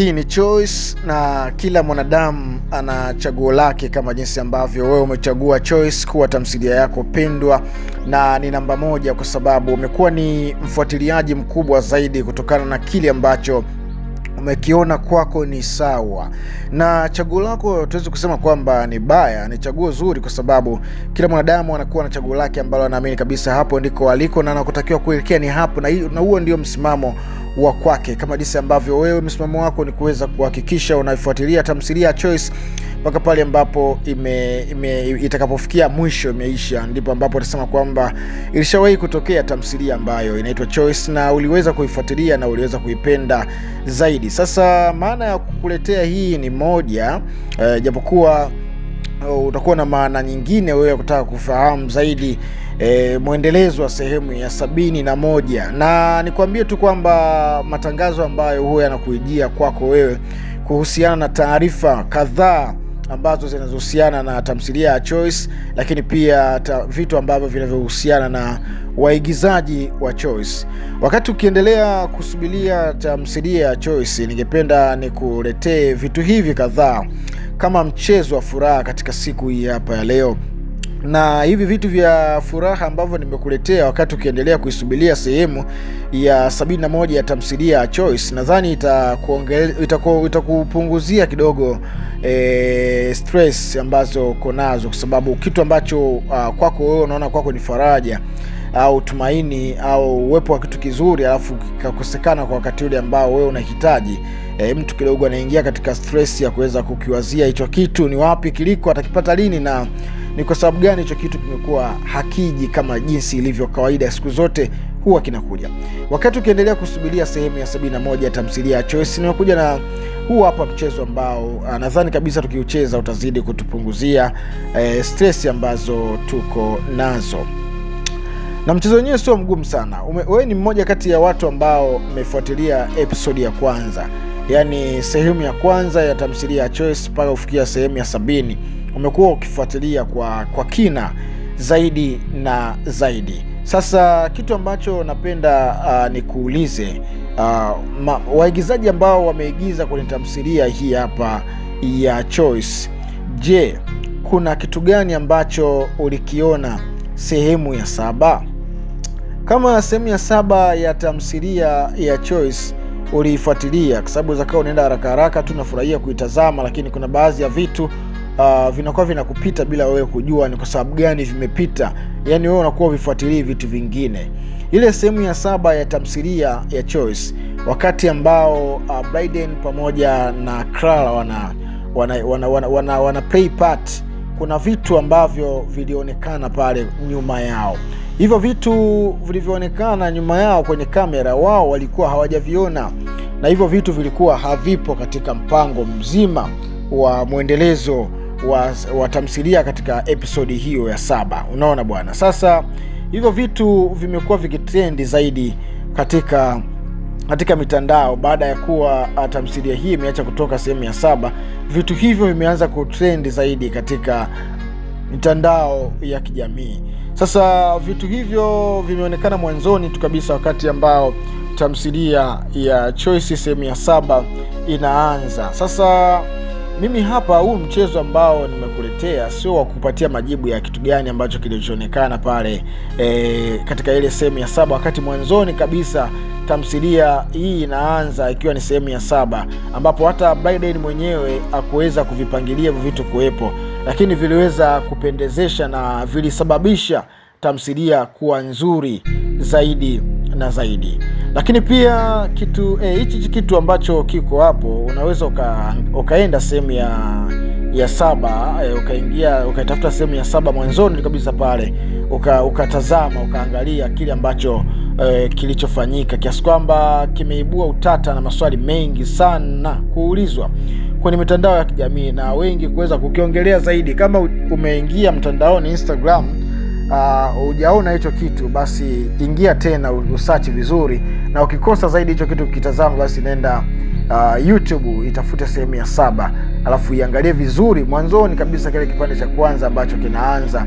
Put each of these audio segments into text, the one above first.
Hii ni Choice na kila mwanadamu ana chaguo lake, kama jinsi ambavyo wewe umechagua Choice kuwa tamthilia yako pendwa, na ni namba moja kwa sababu umekuwa ni mfuatiliaji mkubwa zaidi kutokana na kile ambacho umekiona kwako ni sawa. Na chaguo lako tuwezi kusema kwamba ni baya, ni chaguo zuri, kwa sababu kila mwanadamu anakuwa na chaguo lake ambalo anaamini kabisa hapo ndiko aliko na anakotakiwa kuelekea ni hapo, na huo ndio msimamo wa kwake. Kama jinsi ambavyo wewe msimamo wako ni kuweza kuhakikisha unaifuatilia tamthilia ya Choice mpaka pale ambapo itakapofikia mwisho, imeisha, ndipo ambapo utasema kwamba ilishawahi kutokea tamthilia ambayo inaitwa Choice na uliweza kuifuatilia na uliweza kuipenda zaidi. Sasa maana ya kukuletea hii ni moja, japokuwa utakuwa na maana nyingine wewe kutaka kufahamu zaidi mwendelezo wa sehemu ya 71, na nikwambie tu kwamba matangazo ambayo huwa yanakuijia kwako wewe kuhusiana na taarifa kadhaa ambazo zinazohusiana na tamthilia ya Choice, lakini pia vitu ambavyo vinavyohusiana na waigizaji wa Choice. Wakati ukiendelea kusubiria tamthilia ya Choice, ningependa nikuletee vitu hivi kadhaa kama mchezo wa furaha katika siku hii hapa ya leo. Na hivi vitu vya furaha ambavyo nimekuletea wakati ukiendelea kuisubiria sehemu ya 71 ya tamthilia ya Choice, nadhani itakupunguzia kidogo stress ambazo uko nazo, kwa sababu kitu ambacho kwako wewe unaona kwako ni faraja au tumaini au uwepo wa kitu kizuri alafu kikakosekana kwa wakati ule ambao wewe unahitaji, mtu kidogo anaingia katika stress ya kuweza kukiwazia hicho kitu ni wapi kiliko, atakipata lini, na ni kwa sababu gani hicho kitu kimekuwa hakiji kama jinsi ilivyo kawaida siku zote huwa kinakuja. Wakati ukiendelea kusubiria sehemu ya 71 ya tamthilia ya Choice, nimekuja na huu hapa mchezo ambao nadhani kabisa tukiucheza utazidi kutupunguzia stress ambazo tuko nazo. Na mchezo wenyewe sio mgumu sana. Wewe ni mmoja kati ya watu ambao umefuatilia episode ya kwanza, yani sehemu ya kwanza ya tamthilia ya Choice mpaka kufikia sehemu ya 70. Umekuwa ukifuatilia kwa kina zaidi na zaidi. Sasa kitu ambacho napenda nikuulize, waigizaji ambao wameigiza kwenye tamthilia hii hapa ya Choice, je, kuna kitu gani ambacho ulikiona sehemu ya 7? Kama sehemu ya 7 ya tamthilia ya Choice uliifuatilia, kwa sababu zaka unaenda haraka tu nafurahia kuitazama, lakini kuna baadhi ya vitu vinakuwa vinakupita bila wewe kujua ni kwa sababu gani vimepita. Yani wewe unakuwa uvifuatilia vitu vingine. Ile sehemu ya 7 ya tamthilia ya Choice, wakati ambao Biden pamoja na Clara wana play part, kuna vitu ambavyo vilionekana pale nyuma yao. Hivyo vitu vilivyoonekana nyuma yao kwenye kamera, wao walikuwa hawajaviona, na hivyo vitu vilikuwa havipo katika mpango mzima wa mwendelezo wa tamthilia katika episodi hiyo ya 7. Unaona bwana. Sasa hivyo vitu vimekuwa vikitrendi zaidi katika mitandao baada ya kuwa tamthilia hii imeacha kutoka sehemu ya 7. Vitu hivyo vimeanza kutrendi zaidi katika mitandao ya kijamii. Sasa vitu hivyo vimeonekana mwanzoni tu kabisa wakati ambao tamthilia ya Choice sehemu ya 7 inaanza. Sasa mimi hapa, huu mchezo ambao nimekuletea sio wa kupatia majibu ya kitu gani ambacho kilichoonekana pale katika ile sehemu ya 7, wakati mwanzoni kabisa tamthilia hii inaanza ikiwa ni sehemu ya 7, ambapo hata Biden mwenyewe hakuweza kuvipangilia vitu kuwepo, lakini viliweza kupendezesha na vilisababisha tamthilia kuwa nzuri zaidi na zaidi. Lakini pia hichi kitu ambacho kiko hapo, unaweza ukaenda sehemu ya 7, ukaitafuta sehemu ya 7 mwanzoni kabisa pale, ukatazama ukaangalia kile ambacho kilichofanyika, kiasi kwamba kimeibua utata na maswali mengi sana kuulizwa kwenye mitandao ya kijamii na wengi kuweza kukiongelea zaidi. Kama umeingia mtandaoni Instagram hujaona hicho kitu, basi ingia tena usearch vizuri, na ukikosa zaidi hicho kitu ukitazama, basi nenda YouTube itafute sehemu ya 7, alafu iangalie vizuri mwanzoni kabisa kile kipande cha kwanza ambacho kinaanza.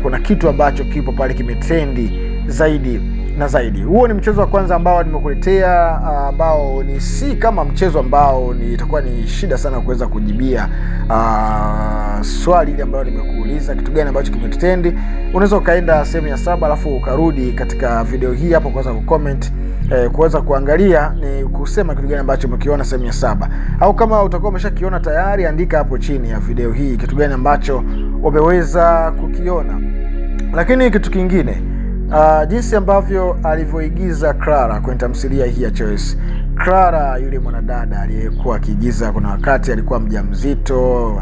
Kuna kitu ambacho kipo pale kimetrendi zaidi na zaidi. Huo ni mchezo wa kwanza ambao nimekuletea, ambao ni si kama mchezo ambao itakuwa ni shida sana kuweza kujibia swali ile ambayo nimekuuliza, kitu gani ambacho kimetrend. Unaweza ukaenda sehemu ya 7 alafu ukarudi katika video hii hapo kuweza kucomment, kuweza kuangalia ni kusema kitu gani ambacho umekiona sehemu ya 7, au kama utakuwa umeshakiona tayari, andika hapo chini ya video hii kitu gani ambacho umeweza kukiona. Lakini kitu kingine, jinsi ambavyo alivyoigiza Clara kwenye tamthilia hii ya Choice. Clara yule mwanadada aliyekuwa akiigiza, kuna wakati alikuwa mjamzito,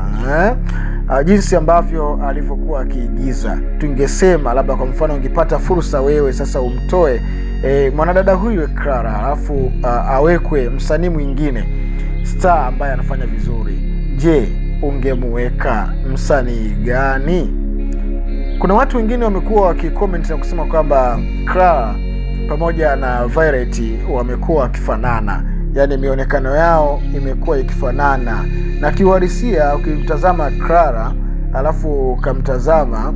jinsi ambavyo alivyokuwa akiigiza, tungesema labda kwa mfano ungepata fursa wewe sasa umtoe mwanadada huyu Clara, alafu awekwe msanii mwingine star ambaye anafanya vizuri, je, ungemuweka msanii gani? Kuna watu wengine wamekuwa wakicomment na kusema kwamba Clara pamoja na Violet wamekuwa wakifanana, yani mionekano yao imekuwa ikifanana, na kiuhalisia ukimtazama Clara alafu ukamtazama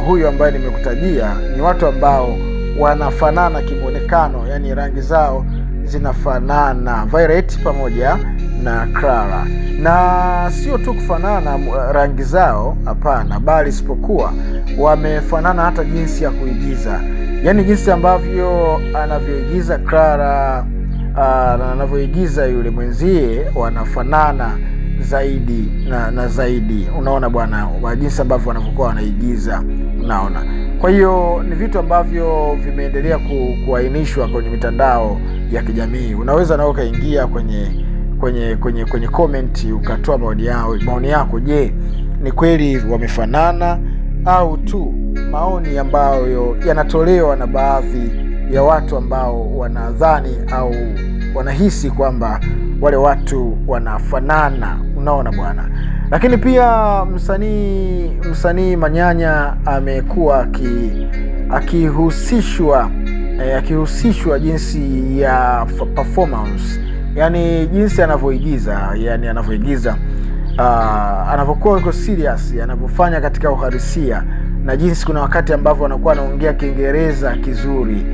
huyu ambaye nimekutajia, ni watu ambao wanafanana kimuonekano, yani rangi zao zinafanana, Violet pamoja na Clara. Na sio tu kufanana rangi zao, hapana, bali isipokuwa wamefanana hata jinsi ya kuigiza, yani jinsi ambavyo anavyoigiza Clara na anavyoigiza yule mwenzie wanafanana zaidi na zaidi. Unaona bwana, jinsi ambavyo wanavyokuwa wanaigiza, unaona. Kwa hiyo ni vitu ambavyo vimeendelea kuainishwa kwenye mitandao ya kijamii. Unaweza nao ukaingia kwenye comment ukatoa maoni yako. Je, ni kweli wamefanana au tu maoni ambayo yanatolewa na baadhi ya watu ambao wanadhani au wanahisi kwamba wale watu wanafanana? Unaona bwana. Lakini pia msanii Manyanya amekuwa akihusishwa jinsi ya performance, yani jinsi anavyoigiza, anavyokuwa yuko serious, anavyofanya katika uhalisia, na jinsi kuna wakati ambavyo anakuwa anaongea Kiingereza kizuri,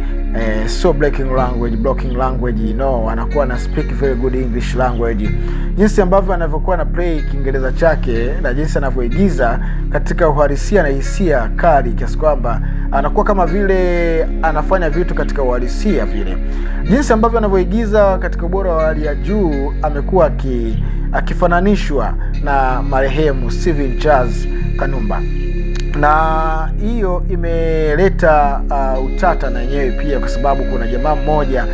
so blocking language, anakuwa na speak very good English language, jinsi ambavyo anavyokuwa na play Kiingereza chake na jinsi anavyoigiza katika uhalisia na hisia kali, kiasi kwamba anakuwa kama vile anafanya vitu katika uhalisia vile. Jinsi ambavyo anavyoigiza katika ubora wa hali ya juu, amekuwa akifananishwa na marehemu Steven Charles Kanumba, na hiyo imeleta utata na yenyewe pia, kwa sababu kuna jamaa mmoja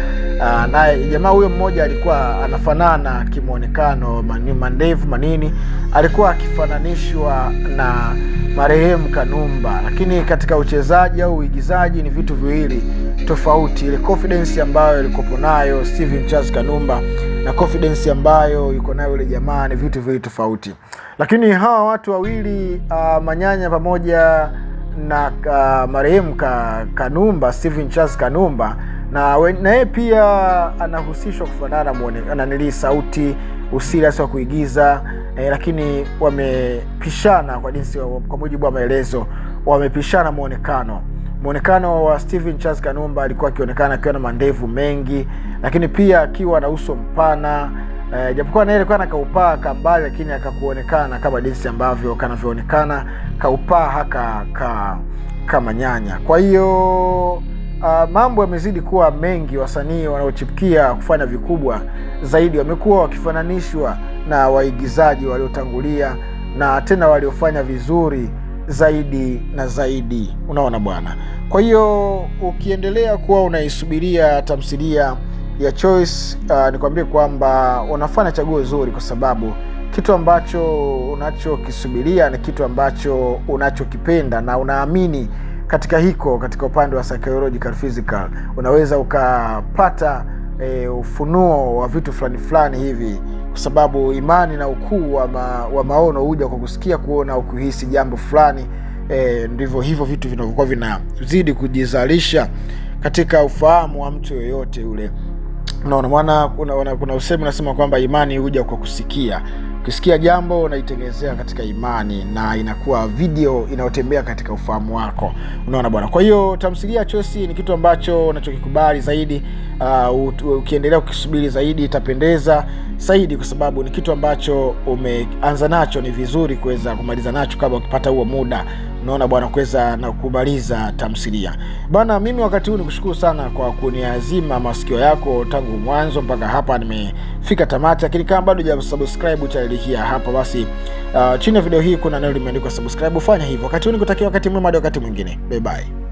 naye jamaa huyo mmoja alikuwa anafanana kimuonekano, mandevu manini, alikuwa akifananishwa na marehemu Kanumba, lakini katika uchezaji au uigizaji ni vitu viwili tofauti. Ile confidence ambayo ilikopo nayo Steven Charles Kanumba na confidence ambayo yuko nayo yule jamaa ni vitu viwili tofauti. Lakini hawa watu wawili, Manyanya pamoja na marehemu Kanumba, Steven Charles Kanumba, na yeye pia anahusishwa kufanana muonekano, sauti, usiriasi wa kuigiza, lakini wamepishana kwa mujibu wa maelezo, wamepishana muonekano wa Steven Charles Kanumba alikuwa akionekana akiwa na mandevu mengi, lakini pia akiwa na uso mpana, japokuwa naye alikuwa na kaupaa kambali, lakini akakuonekana kama jinsi ambavyo kanavyoonekana kaupaa haka kama Nyanya. Kwa hiyo mambo yamezidi kuwa mengi. Wasanii wanaochipukia kufanya vikubwa zaidi wamekuwa wakifananishwa na waigizaji waliotangulia na tena waliofanya vizuri zaidi na zaidi. Unaona bwana. Kwa hiyo ukiendelea kuwa unaisubiria tamthilia ya Choice, nikwambie kwamba unafanya chaguo zuri, kwa sababu kitu ambacho unachokisubiria ni kitu ambacho unachokipenda na unaamini katika upande wa psychological physical, unaweza ukapata ufunuo wa vitu fulani hivi, kwa sababu imani na ukuu wa maono huja kwa kusikia, kuona au kuhisi jambo fulani. Ndivyo hivyo vitu vinavyokuwa vinazidi kujizalisha katika ufahamu wa mtu yoyote yule. Unaona maana kuna usemi unasema kwamba imani huja kwa kusikia. Ukisikia jambo unaitengenezea katika imani na inakuwa video inayotembea katika ufahamu wako. Unaona bwana. Kwa hiyo tamthilia Choice ni kitu ambacho unachokikubali zaidi. Ukiendelea ukisubiri zaidi itapendeza zaidi, kwa sababu ni kitu ambacho umeanza nacho, ni vizuri kuweza kumaliza nacho kama ukipata huo muda. Unaona bwana, kuweza na kumaliza tamthilia. Bwana, mimi wakati huu nikushukuru sana kwa kuniazima masikio yako tangu mwanzo mpaka hapa nimefika tamati. Lakini kama bado hujasubscribe channel hii hapa, basi chini ya video hii kuna neno limeandikwa subscribe, fanya hivyo. Wakati huu nikutakia wakati mwema hadi wakati mwingine. Bye bye.